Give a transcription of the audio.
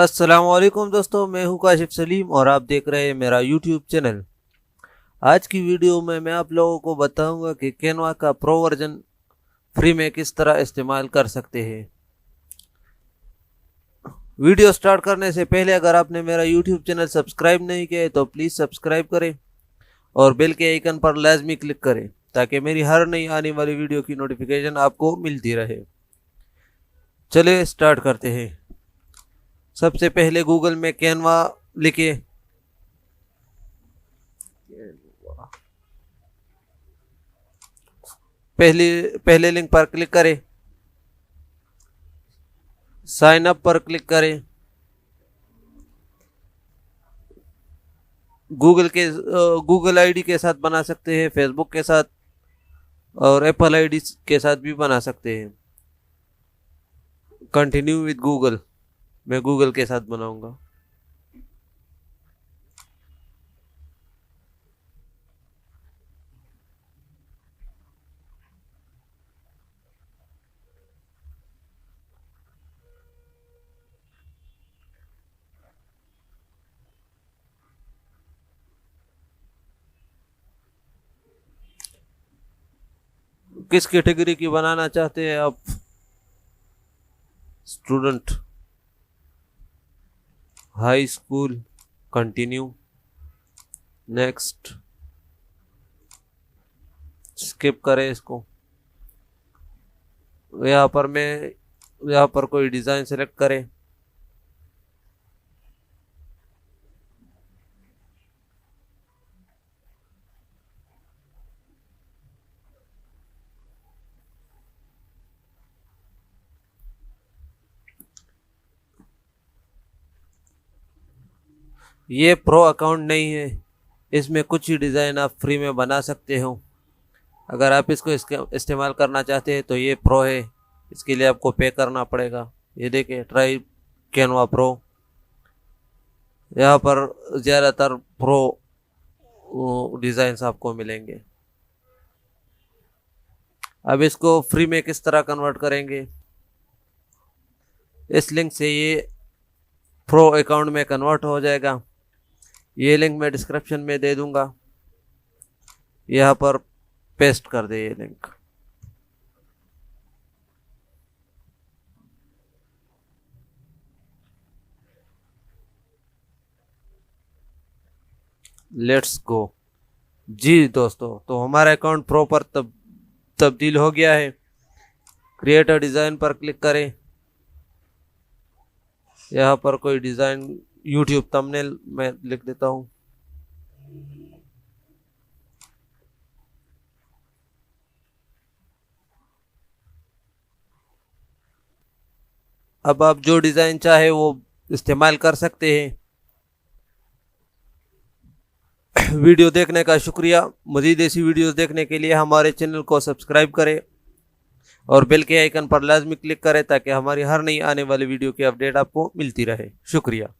अस्सलामुअलैकुम दोस्तों, मैं हूं काशिफ सलीम और आप देख रहे हैं मेरा यूट्यूब चैनल। आज की वीडियो में मैं आप लोगों को बताऊंगा कि कैनवा का प्रो वर्जन फ्री में किस तरह इस्तेमाल कर सकते हैं। वीडियो स्टार्ट करने से पहले अगर आपने मेरा यूट्यूब चैनल सब्सक्राइब नहीं किया है तो प्लीज़ सब्सक्राइब करें और बेल के आइकन पर लाजमी क्लिक करें ताकि मेरी हर नई आने वाली वीडियो की नोटिफिकेशन आपको मिलती रहे। चलिए स्टार्ट करते हैं। सबसे पहले गूगल में कैनवा लिखे, पहले लिंक पर क्लिक करें, साइन अप पर क्लिक करें। गूगल आईडी के साथ बना सकते हैं, फेसबुक के साथ और एप्पल आईडी के साथ भी बना सकते हैं। कंटिन्यू विद गूगल, मैं गूगल के साथ बनाऊंगा। किस कैटेगरी की बनाना चाहते हैं आप? Student, high school, continue, next, skip करें इसको। यहाँ पर कोई डिज़ाइन सेलेक्ट करें। ये प्रो अकाउंट नहीं है, इसमें कुछ ही डिज़ाइन आप फ्री में बना सकते हो। अगर आप इसको इस्तेमाल करना चाहते हैं तो ये प्रो है, इसके लिए आपको पे करना पड़ेगा। ये देखिए, ट्राई कैनवा प्रो। यहाँ पर ज़्यादातर प्रो डिज़ाइंस आपको मिलेंगे। अब इसको फ्री में किस तरह कन्वर्ट करेंगे? इस लिंक से ये प्रो अकाउंट में कन्वर्ट हो जाएगा। ये लिंक मैं डिस्क्रिप्शन में दे दूंगा, यहाँ पर पेस्ट कर दे ये लिंक। Let's go. जी दोस्तों, तो हमारा अकाउंट प्रो पर तब्दील हो गया है। क्रिएट अ डिज़ाइन पर क्लिक करें। यहाँ पर कोई डिज़ाइन यूट्यूब थंबनेल में लिख देता हूँ। अब आप जो डिज़ाइन चाहे वो इस्तेमाल कर सकते हैं। वीडियो देखने का शुक्रिया। मज़ीद ऐसी वीडियोस देखने के लिए हमारे चैनल को सब्सक्राइब करें और बेल के आइकन पर लाजमी क्लिक करें ताकि हमारी हर नई आने वाली वीडियो की अपडेट आपको मिलती रहे। शुक्रिया।